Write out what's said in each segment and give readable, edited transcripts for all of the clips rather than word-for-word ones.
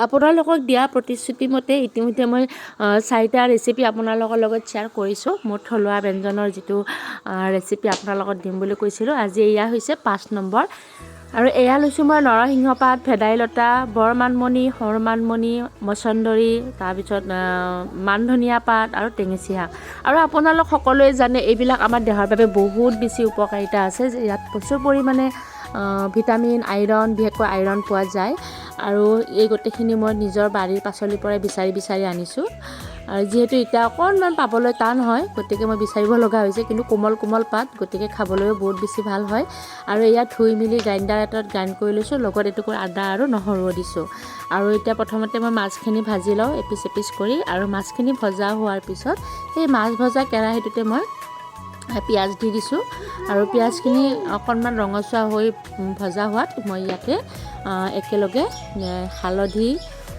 আপোনালোকক দিয়া প্ৰতিশ্ৰুতি মতে ইতিমধ্যে মই 4টা ৰেচিপি আপোনালোকৰ লগত শ্বেয়াৰ কৰিছোঁ। মোৰ থলুৱা ব্যঞ্জনৰ যিটো ৰেচিপি আপোনাৰ লগত দিম বুলি কৈছিলোঁ, আজি এয়া হৈছে 5 নম্বৰ। আৰু এয়া লৈছোঁ মই নৰসিংহ পাত, ভেদাইলতা, বৰ মানমণি, সৰু মানমণি, মছন্দৰী, তাৰপিছত মান ধনিয়া পাত আৰু টেঙেচি শাক। আৰু আপোনালোক সকলোৱে জানে এইবিলাক আমাৰ দেহৰ বাবে বহুত বেছি উপকাৰিতা আছে। ইয়াত প্ৰচুৰ পৰিমাণে ভিটামিন, আইৰণ, বিশেষকৈ আইৰণ পোৱা যায়। আৰু এই গোটেইখিনি মই নিজৰ বাৰীৰ পাচলিৰ পৰাই বিচাৰি আনিছোঁ। আৰু যিহেতু এতিয়া অকণমান পাবলৈ টান হয়, গতিকে মই বিচাৰিব লগা হৈছে, কিন্তু কোমল কোমল পাত, গতিকে খাবলৈও বহুত বেছি ভাল হয়। আৰু এয়া ধুই মেলি গ্ৰাইণ্ডাৰ এটাত গ্ৰাইণ্ড কৰি লৈছোঁ, লগত এটুকুৰা আদা আৰু নহৰুও দিছোঁ। আৰু এতিয়া প্ৰথমতে মই মাছখিনি ভাজি লওঁ এপিচ এপিচ কৰি। আৰু মাছখিনি ভজা হোৱাৰ পিছত সেই মাছ ভজা কেৰাহীটোতে মই পিঁয়াজ দি দিছোঁ। আৰু পিঁয়াজখিনি অকণমান ৰঙচুৱা হৈ ভজা হোৱাত মই ইয়াতে একেলগে হালধি,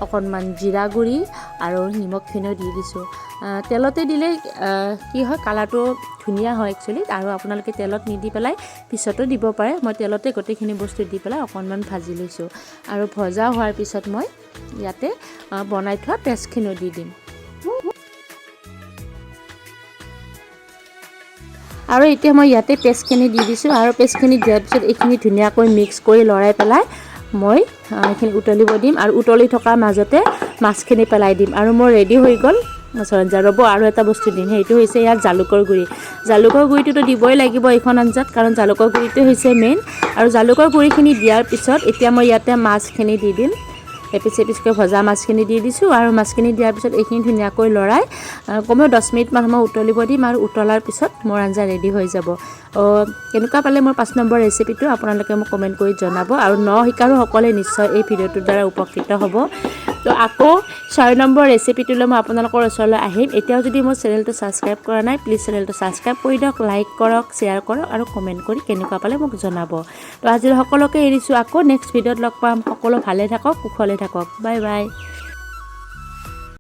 অকণমান জিৰা গুড়ি আৰু নিমখখিনিও দি দিছোঁ। তেলতে দিলে কি হয়, কালাৰটো ধুনীয়া হয় একচুৱেলি। আৰু আপোনালোকে তেলত নিদি পেলাই পিছতো দিব পাৰে। মই তেলতে গোটেইখিনি বস্তু দি পেলাই অকণমান ভাজি লৈছোঁ। আৰু ভজা হোৱাৰ পিছত মই ইয়াতে বনাই থোৱা পেষ্টখিনিও দি দিম। আৰু এতিয়া মই ইয়াতে পেষ্টখিনি দি দিছোঁ। আৰু পেষ্টখিনি দিয়াৰ পিছত এইখিনি ধুনীয়াকৈ মিক্স কৰি লৰাই পেলাই মই এইখিনি উতলিব দিম। আৰু উতলি থকাৰ মাজতে মাছখিনি পেলাই দিম। আৰু মোৰ ৰেডি হৈ গ'ল মছলা আঞ্জা। ৰ'ব, আৰু এটা বস্তু দিম, সেইটো হৈছে ইয়াত জালুকৰ গুড়ি। জালুকৰ গুড়িটোতো দিবই লাগিব এইখন আঞ্জাত, কাৰণ জালুকৰ গুড়িটোৱে হৈছে মেইন। আৰু জালুকৰ গুড়িখিনি দিয়াৰ পিছত এতিয়া মই ইয়াতে মাছখিনি দি দিম। এপিচ এপিচকৈ ভজা মাছখিনি দি দিছোঁ। আৰু মাছখিনি দিয়াৰ পিছত এইখিনি ধুনীয়াকৈ লৰাই কমেও 10 মিনিটমান সময় উতলিব দিম। আৰু উতলাৰ পিছত মোৰ আঞ্জা ৰেডি হৈ যাব। কেনেকুৱা পালে মোৰ 5 নম্বৰ ৰেচিপিটো আপোনালোকে মোক কমেণ্ট কৰি জনাব। আৰু শিকাৰুসকলে নিশ্চয় এই ভিডিঅ'টোৰ দ্বাৰা উপকৃত হ'ব। তো আকৌ 6 নম্বৰ ৰেচিপিটোলৈ মই আপোনালোকৰ ওচৰলৈ আহিম। এতিয়াও যদি মোৰ চেনেলটো ছাবস্ক্ৰাইব কৰা নাই, প্লিজ চেনেলটো ছাবস্ক্ৰাইব কৰি দিয়ক, লাইক কৰক, শ্বেয়াৰ কৰক আৰু কমেণ্ট কৰি কেনেকুৱা পালে মোক জনাব। তো আজি সকলোকে এৰিছোঁ, আকৌ নেক্সট ভিডিঅ'ত লগ পাম। সকলো ভালে থাকক, কুশলে থাকক। Bye bye.